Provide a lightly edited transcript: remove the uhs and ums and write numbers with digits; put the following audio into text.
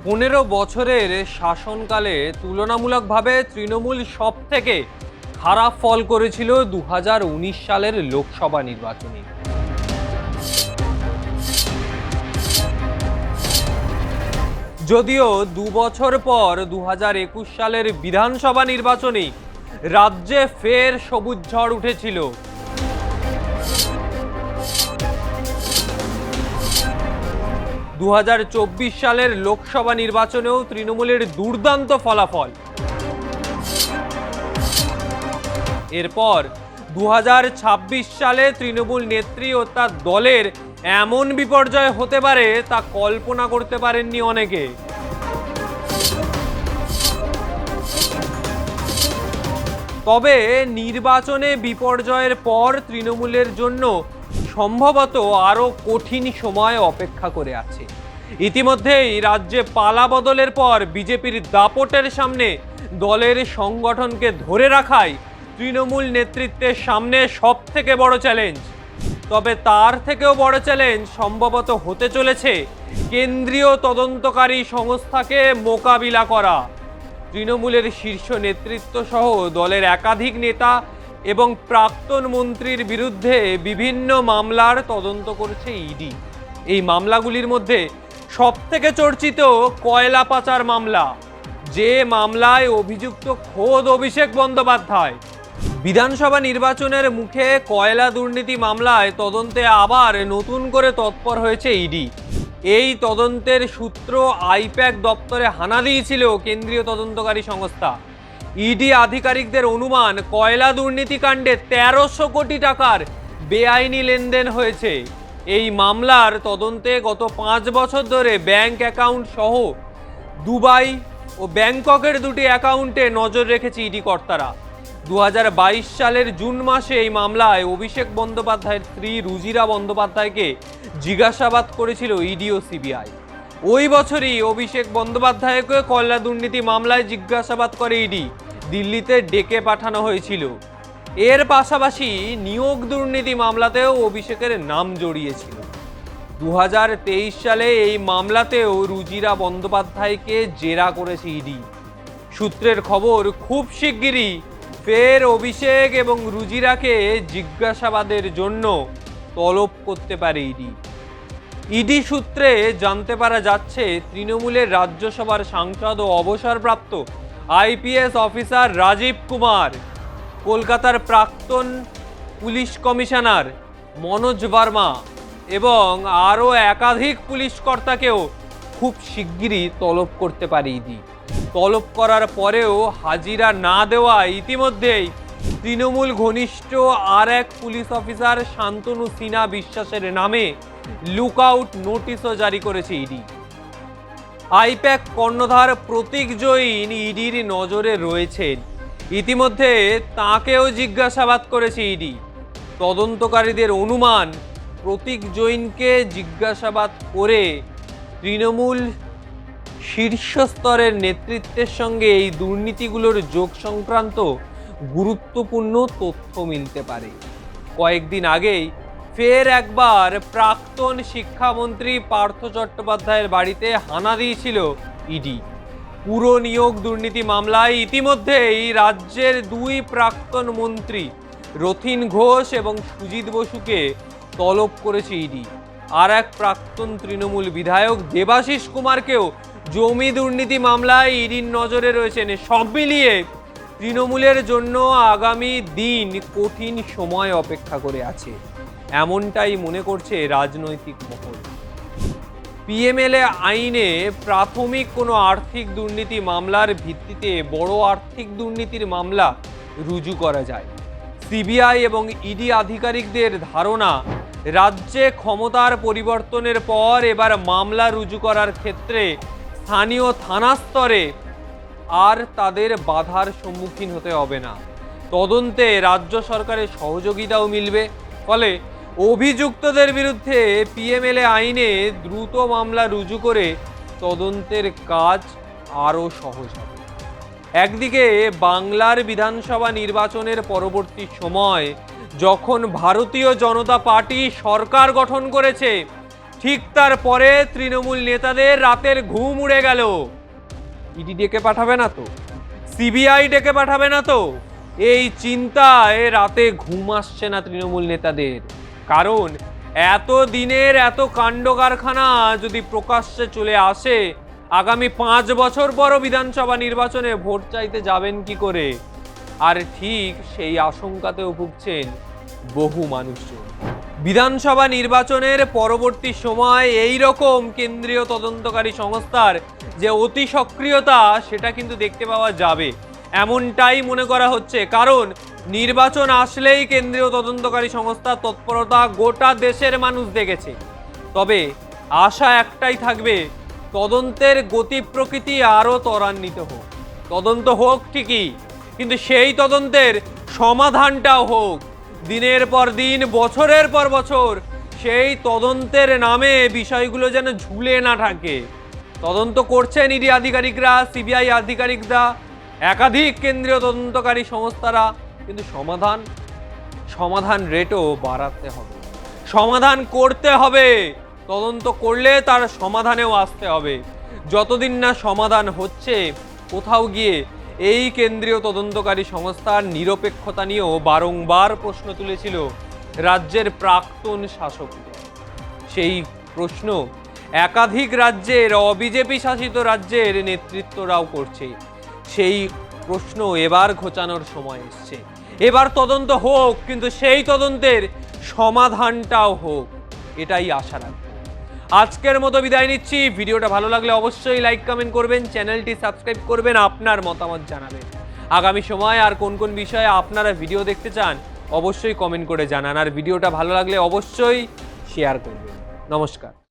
15 বছরের শাসনকালে তুলনামূলকভাবে তৃণমূল সবথেকে খারাপ ফল করেছিল 2019 সালের লোকসভা নির্বাচনে। যদিও 2 বছর পর 2021 সালের বিধানসভা নির্বাচনে রাজ্যে ফের সবুজ ঝড় উঠেছিল। 2024 সালের লোকসভা নির্বাচনেও তৃণমূলের দুর্দান্ত ফলাফল। এরপর 2026 সালে তৃণমূল নেত্রী ও তার দলের এমন বিপর্যয় হতে পারে তা কল্পনা করতে পারেননি অনেকে। তবে নির্বাচনে বিপর্যয়ের পর তৃণমূলের জন্য সম্ভবত আরো কঠিন সময় অপেক্ষা করে আছে। ইতিমধ্যেই রাজ্যে পালা বদলের পর বিজেপির দাপটের সামনে দলের সংগঠনকে ধরে রাখাই তৃণমূল নেতৃত্বের সামনে সবথেকে বড় চ্যালেঞ্জ। তবে তার থেকেও বড় চ্যালেঞ্জ সম্ভবত হতে চলেছে কেন্দ্রীয় তদন্তকারী সংস্থাকে মোকাবিলা করা। তৃণমূলের শীর্ষ নেতৃত্ব সহ দলের একাধিক নেতা এবং প্রাক্তন মন্ত্রীর বিরুদ্ধে বিভিন্ন মামলার তদন্ত করছে ইডি। এই মামলাগুলির মধ্যে সবথেকে চর্চিত কয়লা পাচার মামলা, যে মামলায় অভিযুক্ত খোদ অভিষেক বন্দ্যোপাধ্যায়। বিধানসভা নির্বাচনের মুখে কয়লা দুর্নীতি মামলায় তদন্তে আবার নতুন করে তৎপর হয়েছে ইডি। এই তদন্তের সূত্র আইপ্যাক দপ্তরে হানা দিয়েছিল কেন্দ্রীয় তদন্তকারী সংস্থা। ইডি আধিকারিকদের অনুমান কয়লা দুর্নীতি কাণ্ডে 1300 কোটি টাকার বেআইনি লেনদেন হয়েছে। এই মামলার তদন্তে গত 5 বছর ধরে ব্যাংক অ্যাকাউন্ট সহ দুবাই ও ব্যাংককের দুটি অ্যাকাউন্টে নজর রেখেছে ইডি কর্তারা। 2022 সালের জুন মাসে এই মামলায় অভিষেক বন্দ্যোপাধ্যায়ের স্ত্রী রুজিরা বন্দ্যোপাধ্যায়কে জিজ্ঞাসাবাদ করেছিল ইডি ও সিবিআই। ওই বছরই অভিষেক বন্দ্যোপাধ্যায়কে কয়লা দুর্নীতি মামলায় জিজ্ঞাসাবাদ করে ইডি দিল্লিতে ডেকে পাঠানো হয়েছিল। এর পাশাপাশি নিয়োগ দুর্নীতি মামলাতেও অভিষেকের নাম জড়িয়েছিল। 2023 সালে এই মামলাতেও রুজিরা বন্দ্যোপাধ্যায়কে জেরা করেছে ইডি। সূত্রের খবর, খুব শিগগিরই ফের অভিষেক এবং রুজিরাকে জিজ্ঞাসাবাদের জন্য তলব করতে পারে ইডি। ইডি সূত্রে জানতে পারা যাচ্ছে, তৃণমূলের রাজ্যসভার সাংসদ ও অবসরপ্রাপ্ত আইপিএস অফিসার রাজীব কুমার, কলকাতার প্রাক্তন পুলিশ কমিশনার মনোজ ভার্মা এবং আরও একাধিক পুলিশ কর্তাকেও খুব শিগগিরই তলব করতে পারে ইডি। তলব করার পরেও হাজিরা না দেওয়া ইতিমধ্যেই তৃণমূল ঘনিষ্ঠ আর এক পুলিশ অফিসার শান্তনু সিনহা বিশ্বাসের নামে লুকআউট নোটিশও জারি করেছে ইডি। আইপ্যাক কর্ণধার প্রতীক জৈন ইডির নজরে রয়েছেন। ইতিমধ্যে তাঁকেও জিজ্ঞাসাবাদ করেছে ইডি। তদন্তকারীদের অনুমান, প্রতীক জৈনকে জিজ্ঞাসাবাদ করে তৃণমূল শীর্ষস্তরের নেতৃত্বের সঙ্গে এই দুর্নীতিগুলোর যোগ সংক্রান্ত গুরুত্বপূর্ণ তথ্য মিলতে পারে। কয়েকদিন আগেই ফের একবার প্রাক্তন শিক্ষামন্ত্রী পার্থ চট্টোপাধ্যায়ের বাড়িতে হানা দিয়েছিল ইডি। পুরো নিয়োগ দুর্নীতি মামলায় ইতিমধ্যেই রাজ্যের 2 প্রাক্তন মন্ত্রী রথীন ঘোষ এবং সুজিত বসুকে তলব করেছে ইডি। আর এক প্রাক্তন তৃণমূল বিধায়ক দেবাশিস কুমারকেও জমি দুর্নীতি মামলায় ইডির নজরে রয়েছেন। সব মিলিয়ে তৃণমূলের জন্য আগামী দিন কঠিন সময় অপেক্ষা করে আছে, এমনটাই মনে করছে রাজনৈতিক মহল। পিএমএলএ আইনে প্রাথমিক কোনো আর্থিক দুর্নীতি মামলার ভিত্তিতে বড় আর্থিক দুর্নীতির মামলা রুজু করা যায়। সিবিআই এবং ইডি আধিকারিকদের ধারণা, রাজ্যে ক্ষমতার পরিবর্তনের পর এবার মামলা রুজু করার ক্ষেত্রে স্থানীয় থানা স্তরে আর তাদের বাধার সম্মুখীন হতে হবে না। তদন্তে রাজ্য সরকারের সহযোগিতাও মিলবে। ফলে অভিযুক্তদের বিরুদ্ধে পিএমএলএ আইনে দ্রুত মামলা রুজু করে তদন্তের কাজ আরও সহজ হবে। একদিকে বাংলার বিধানসভা নির্বাচনের পরবর্তী সময় যখন ভারতীয় জনতা পার্টি সরকার গঠন করেছে, ঠিক তারপরে তৃণমূল নেতাদের রাতের ঘুম উড়ে গেল। ইডি ডেকে পাঠাবে না তো, সিবিআই ডেকে পাঠাবে না তো, এই চিন্তায় রাতে ঘুম আসছে না তৃণমূল নেতাদের। কারণ এত দিনের এত কাণ্ড কারখানা যদি প্রকাশ্যে চলে আসে, আগামী 5 বছর পরও বিধানসভা নির্বাচনে ভোট চাইতে যাবেন কি করে? আর ঠিক সেই আশঙ্কাতেও ভুগছেন বহু মানুষজন। বিধানসভা নির্বাচনের পরবর্তী সময় এই রকম কেন্দ্রীয় তদন্তকারী সংস্থার যে অতি সক্রিয়তা, সেটা কিন্তু দেখতে পাওয়া যাবে এমনটাই মনে করা হচ্ছে। কারণ নির্বাচন আসলেই কেন্দ্রীয় তদন্তকারী সংস্থার তৎপরতা গোটা দেশের মানুষ দেখেছে। তবে আশা একটাই থাকবে, তদন্তের গতি প্রকৃতি আরও ত্বরান্বিত হোক। তদন্ত হোক ঠিকই, কিন্তু সেই তদন্তের সমাধানটাও হোক। দিনের পর দিন, বছরের পর বছর সেই তদন্তের নামে বিষয়গুলো যেন ঝুলে না থাকে। তদন্ত করছেন ইডি আধিকারিকরা, সিবিআই আধিকারিকরা, একাধিক কেন্দ্রীয় তদন্তকারী সংস্থারা, কিন্তু সমাধান রেটও বাড়াতে হবে, সমাধান করতে হবে। তদন্ত করলে তার সমাধানেও আসতে হবে। যতদিন না সমাধান হচ্ছে, কোথাও গিয়ে এই কেন্দ্রীয় তদন্তকারী সংস্থার নিরপেক্ষতা নিয়েও বারংবার প্রশ্ন তুলেছিল রাজ্যের প্রাক্তন শাসকরা। সেই প্রশ্ন একাধিক রাজ্যের বিজেপি শাসিত রাজ্যের নেতৃত্বরাও করছে। সেই প্রশ্ন এবার ঘোচানোর সময় এসছে। এবার তদন্ত হোক, কিন্তু সেই তদন্তের সমাধানটাও হোক, এটাই আশা রাখবো। আজকের মতো বিদায় নিচ্ছি। ভিডিওটা ভালো লাগলে অবশ্যই লাইক কমেন্ট করবেন, চ্যানেলটি সাবস্ক্রাইব করবেন, আপনার মতামত জানাবেন। আগামী সময় আর কোন কোন বিষয়ে আপনারা ভিডিও দেখতে চান অবশ্যই কমেন্ট করে জানান। আর ভিডিওটা ভালো লাগলে অবশ্যই শেয়ার করবেন। নমস্কার।